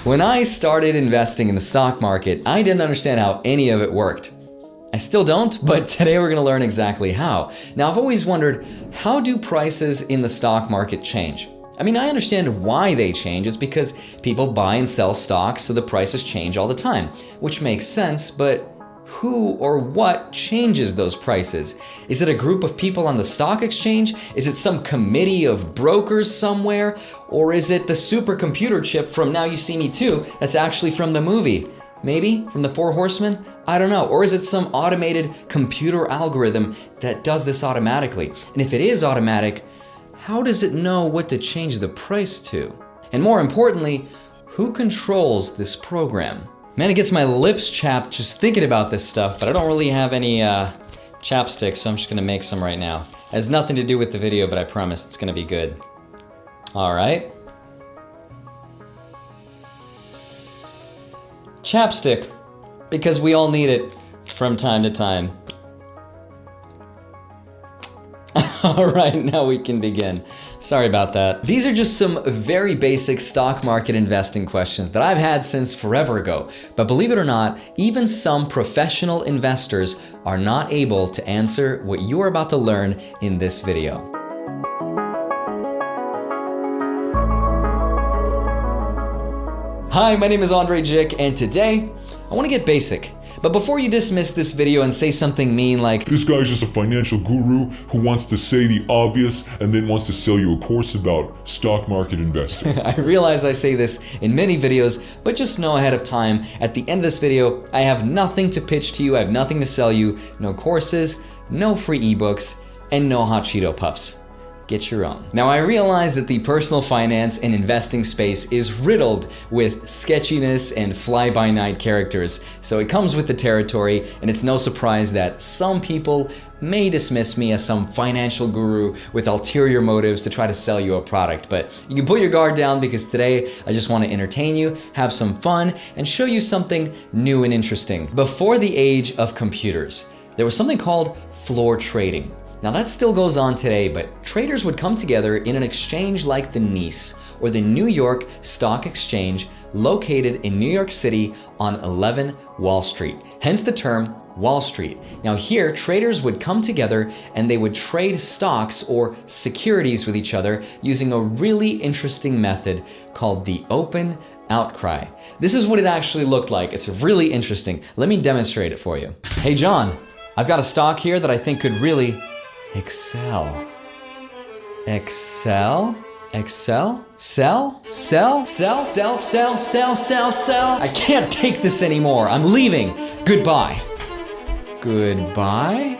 When I started investing in the stock market, I didn't understand how any of it worked. I still don't, but today we're going to learn exactly how. Now, I've always wondered, how do prices in the stock market change? I mean, I understand why they change. It's because people buy and sell stocks, so the prices change all the time, which makes sense, but who or what changes those prices? Is it a group of people on the stock exchange? Is it some committee of brokers somewhere? Or is it the supercomputer chip from Now You See Me Too that's actually from the movie? Maybe from the Four Horsemen? I don't know. Or is it some automated computer algorithm that does this automatically? And if it is automatic, how does it know what to change the price to? And more importantly, who controls this program? Man, it gets my lips chapped just thinking about this stuff, but I don't really have any chapsticks, so I'm just gonna make some right now. It has nothing to do with the video, but I promise it's gonna be good. All right. Chapstick, because we all need it from time to time. All right, now we can begin. Sorry about that. These are just some very basic stock market investing questions that I've had since forever ago. But believe it or not, even some professional investors are not able to answer what you are about to learn in this video. Hi, my name is Andre Jick, and today I want to get basic. But before you dismiss this video and say something mean like, "This guy's just a financial guru who wants to say the obvious and then wants to sell you a course about stock market investing." I realize I say this in many videos, but just know ahead of time, at the end of this video, I have nothing to pitch to you, I have nothing to sell you, no courses, no free ebooks, and no hot Cheeto puffs. Get your own. Now, I realize that the personal finance and investing space is riddled with sketchiness and fly-by-night characters, so it comes with the territory, and it's no surprise that some people may dismiss me as some financial guru with ulterior motives to try to sell you a product. But you can put your guard down, because today I just want to entertain you, have some fun, and show you something new and interesting. Before the age of computers, there was something called floor trading. Now that still goes on today, but traders would come together in an exchange like the NYSE, or the New York Stock Exchange, located in New York City on 11 Wall Street, hence the term Wall Street. Now here, traders would come together and they would trade stocks or securities with each other using a really interesting method called the open outcry. This is what it actually looked like. It's really interesting. Let me demonstrate it for you. Hey John, I've got a stock here that I think could really excel. Excel? Excel? Sell? Sell? Sell? Sell? Sell? Sell? Sell? Sell? I can't take this anymore. I'm leaving. Goodbye. Goodbye?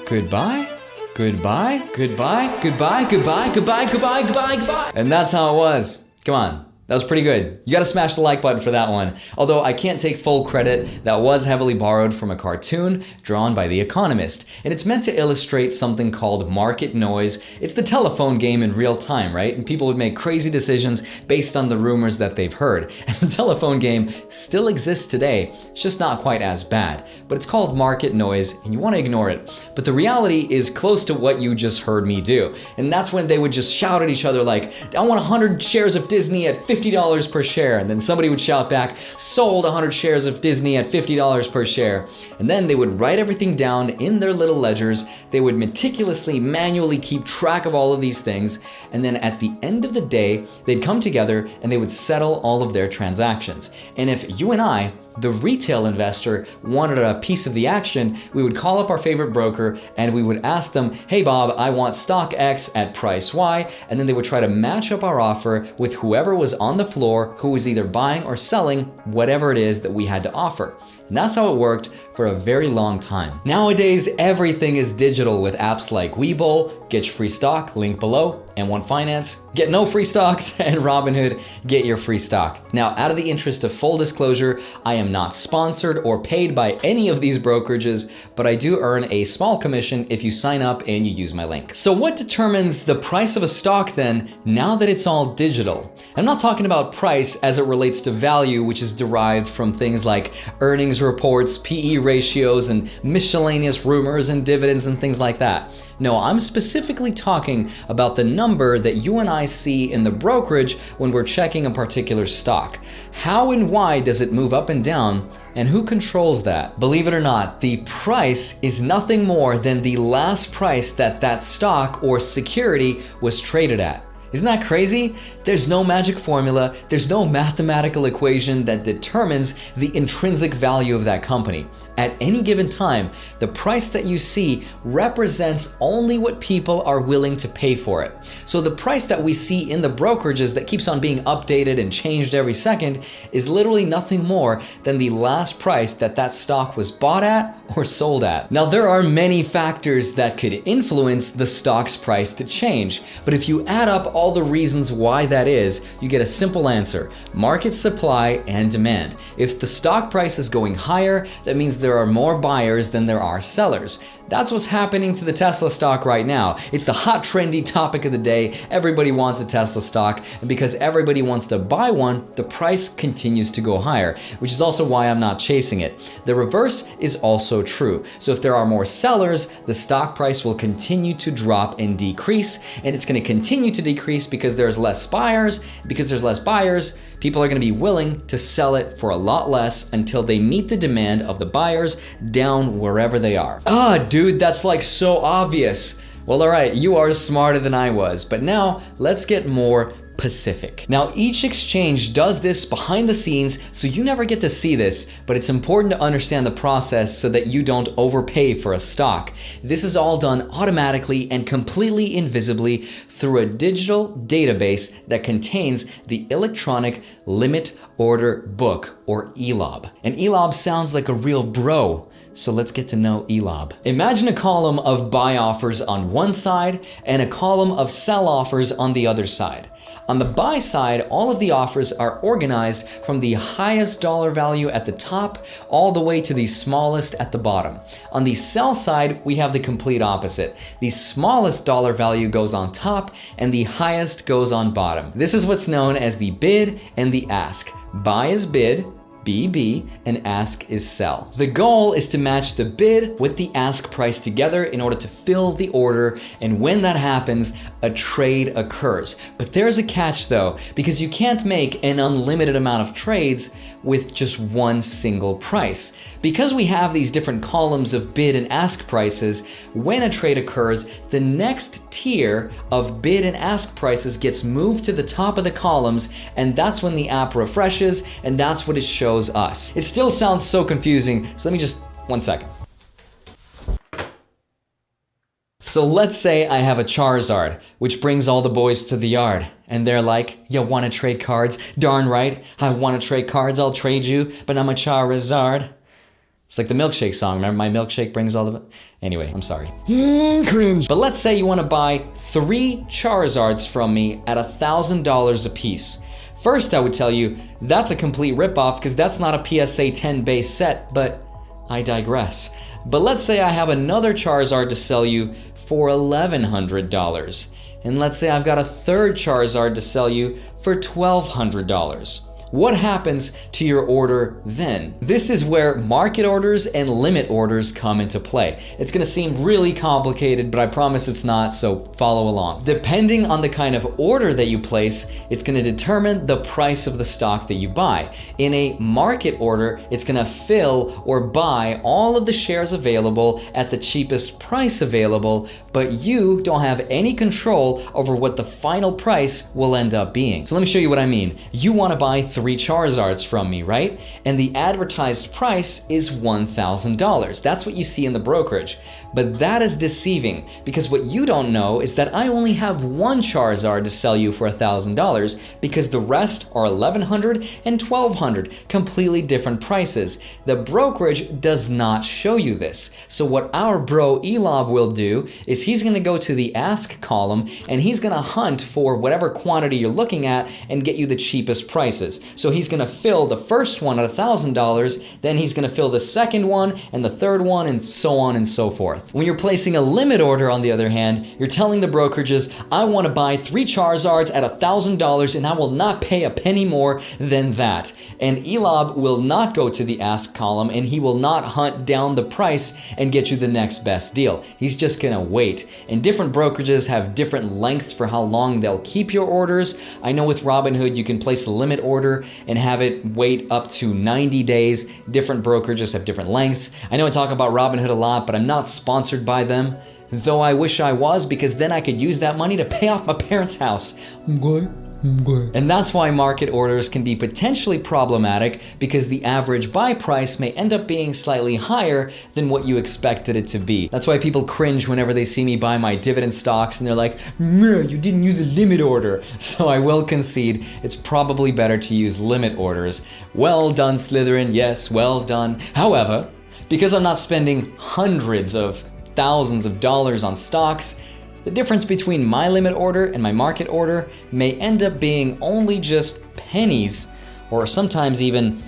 Goodbye? Goodbye? Goodbye? Goodbye? Goodbye? Goodbye? Goodbye? Goodbye? Goodbye? And that's how it was. Come on. That was pretty good. You gotta smash the like button for that one. Although I can't take full credit, that was heavily borrowed from a cartoon drawn by The Economist. And it's meant to illustrate something called market noise. It's the telephone game in real time, right? And people would make crazy decisions based on the rumors that they've heard. And the telephone game still exists today. It's just not quite as bad. But it's called market noise, and you wanna ignore it. But the reality is close to what you just heard me do. And that's when they would just shout at each other like, "I want 100 shares of Disney at $50 per share." And then somebody would shout back, "Sold 100 shares of Disney at $50 per share." And then they would write everything down in their little ledgers. They would meticulously, manually keep track of all of these things. And then at the end of the day, they'd come together and they would settle all of their transactions. And if you and I, the retail investor, wanted a piece of the action, we would call up our favorite broker and we would ask them, "Hey Bob, I want stock X at price Y," and then they would try to match up our offer with whoever was on the floor who was either buying or selling whatever it is that we had to offer. And that's how it worked for a very long time. Nowadays, everything is digital with apps like Webull, Get Your Free Stock, link below, and One Finance, get no free stocks, and Robinhood, get your free stock. Now, out of the interest of full disclosure, I am not sponsored or paid by any of these brokerages, but I do earn a small commission if you sign up and you use my link. So what determines the price of a stock then, now that it's all digital? I'm not talking about price as it relates to value, which is derived from things like earnings reports, PE ratios, and miscellaneous rumors and dividends and things like that. No, I'm specifically talking about the number that you and I see in the brokerage when we're checking a particular stock. How and why does it move up and down, and who controls that? Believe it or not, the price is nothing more than the last price that that stock or security was traded at. Isn't that crazy? There's no magic formula, there's no mathematical equation that determines the intrinsic value of that company. At any given time, the price that you see represents only what people are willing to pay for it. So the price that we see in the brokerages that keeps on being updated and changed every second is literally nothing more than the last price that that stock was bought at or sold at. Now, there are many factors that could influence the stock's price to change, but if you add up all the reasons why that is, you get a simple answer: market supply and demand. If the stock price is going higher, that means there are more buyers than there are sellers. That's what's happening to the Tesla stock right now. It's the hot, trendy topic of the day. Everybody wants a Tesla stock, and because everybody wants to buy one, the price continues to go higher, which is also why I'm not chasing it. The reverse is also true. So if there are more sellers, the stock price will continue to drop and decrease, and it's going to continue to decrease because there's less buyers. Because there's less buyers, people are going to be willing to sell it for a lot less until they meet the demand of the buyers down wherever they are. Dude, that's like so obvious. Well, all right, you are smarter than I was, but now let's get more specific. Now, each exchange does this behind the scenes, so you never get to see this, but it's important to understand the process so that you don't overpay for a stock. This is all done automatically and completely invisibly through a digital database that contains the electronic limit order book, or ELOB. And ELOB sounds like a real bro. So let's get to know ELOB. Imagine a column of buy offers on one side and a column of sell offers on the other side. On the buy side, all of the offers are organized from the highest dollar value at the top all the way to the smallest at the bottom. On the sell side, we have the complete opposite. The smallest dollar value goes on top and the highest goes on bottom. This is what's known as the bid and the ask. Buy is bid, BB, and ask is sell. The goal is to match the bid with the ask price together in order to fill the order, and when that happens, a trade occurs. But there's a catch though, because you can't make an unlimited amount of trades with just one single price. Because we have these different columns of bid and ask prices, when a trade occurs, the next tier of bid and ask prices gets moved to the top of the columns, and that's when the app refreshes, and that's what it shows us. It still sounds so confusing, so let me just, 1 second. So let's say I have a Charizard, which brings all the boys to the yard, and they're like, you wanna trade cards? Darn right, I wanna trade cards, I'll trade you, but I'm a Charizard. It's like the milkshake song, remember my milkshake brings all the... Anyway, I'm sorry. Cringe. But let's say you wanna buy 3 Charizards from me at $1,000 a piece. First, I would tell you, that's a complete ripoff because that's not a PSA 10 base set, but I digress. But let's say I have another Charizard to sell you for $1,100. And let's say I've got a third Charizard to sell you for $1,200. What happens to your order then? This is where market orders and limit orders come into play. It's gonna seem really complicated, but I promise it's not, so follow along. Depending on the kind of order that you place, it's gonna determine the price of the stock that you buy. In a market order, it's gonna fill or buy all of the shares available at the cheapest price available, but you don't have any control over what the final price will end up being. So let me show you what I mean. You wanna buy 3 Charizards from me, right? And the advertised price is $1,000. That's what you see in the brokerage. But that is deceiving because what you don't know is that I only have 1 Charizard to sell you for $1,000 because the rest are $1,100 and $1,200, completely different prices. The brokerage does not show you this. So what our bro ELOB will do is he's gonna go to the ask column and he's gonna hunt for whatever quantity you're looking at and get you the cheapest prices. So he's gonna fill the first one at $1,000, then he's gonna fill the second one and the third one, and so on and so forth. When you're placing a limit order, on the other hand, you're telling the brokerages, I wanna buy 3 Charizards at $1,000 and I will not pay a penny more than that. And Elob will not go to the ask column and he will not hunt down the price and get you the next best deal. He's just gonna wait. And different brokerages have different lengths for how long they'll keep your orders. I know with Robinhood you can place a limit order and have it wait up to 90 days. Different brokerages have different lengths. I know I talk about Robinhood a lot, but I'm not sponsored by them. Though I wish I was, because then I could use that money to pay off my parents' house. And that's why market orders can be potentially problematic, because the average buy price may end up being slightly higher than what you expected it to be. That's why people cringe whenever they see me buy my dividend stocks and they're like, you didn't use a limit order. So I will concede it's probably better to use limit orders. Well done, Slytherin, yes, well done. However, because I'm not spending hundreds of thousands of dollars on stocks, the difference between my limit order and my market order may end up being only just pennies, or sometimes even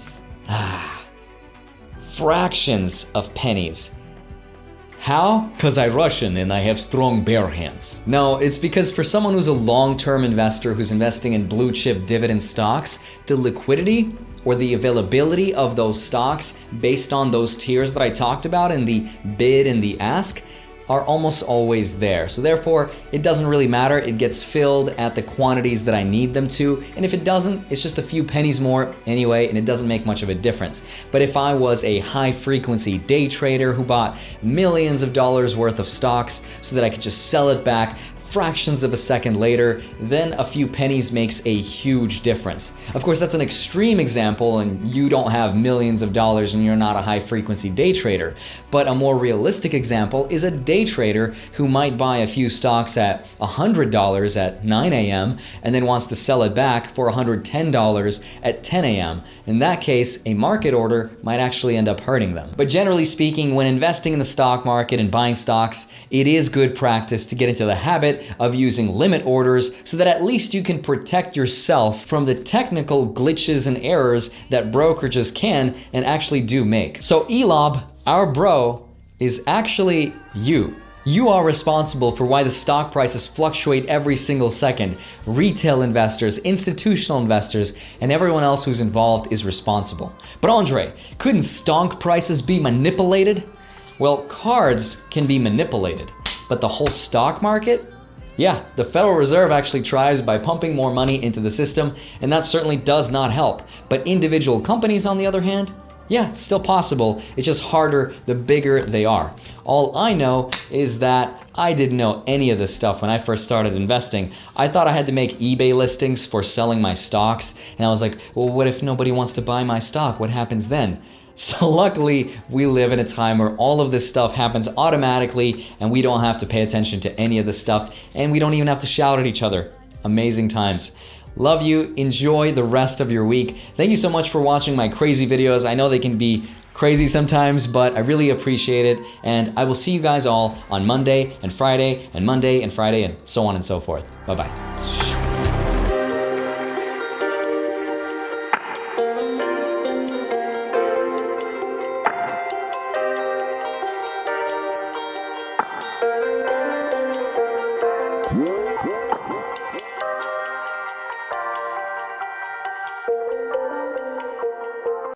fractions of pennies. How? Because I'm Russian and I have strong bare hands. No, it's because for someone who's a long-term investor who's investing in blue chip dividend stocks, the liquidity or the availability of those stocks based on those tiers that I talked about in the bid and the ask are almost always there. So therefore, it doesn't really matter. It gets filled at the quantities that I need them to. And if it doesn't, it's just a few pennies more anyway, and it doesn't make much of a difference. But if I was a high frequency day trader who bought millions of dollars worth of stocks so that I could just sell it back fractions of a second later, then a few pennies makes a huge difference. Of course, that's an extreme example and you don't have millions of dollars and you're not a high frequency day trader. But a more realistic example is a day trader who might buy a few stocks at $100 at 9 a.m. and then wants to sell it back for $110 at 10 a.m. In that case, a market order might actually end up hurting them. But generally speaking, when investing in the stock market and buying stocks, it is good practice to get into the habit of using limit orders so that at least you can protect yourself from the technical glitches and errors that brokerages can and actually do make. So Elob, our bro, is actually you. You are responsible for why the stock prices fluctuate every single second. Retail investors, institutional investors, and everyone else who's involved is responsible. But Andre, couldn't stonk prices be manipulated? Well, cards can be manipulated, but the whole stock market? Yeah, the Federal Reserve actually tries by pumping more money into the system, and that certainly does not help. But individual companies, on the other hand, yeah, it's still possible. It's just harder the bigger they are. All I know is that I didn't know any of this stuff when I first started investing. I thought I had to make eBay listings for selling my stocks, and I was like, well, what if nobody wants to buy my stock? What happens then? So luckily, we live in a time where all of this stuff happens automatically and we don't have to pay attention to any of this stuff, and we don't even have to shout at each other. Amazing times. Love you. Enjoy the rest of your week. Thank you so much for watching my crazy videos. I know they can be crazy sometimes, but I really appreciate it. And I will see you guys all on Monday and Friday and Monday and Friday and so on and so forth. Bye-bye.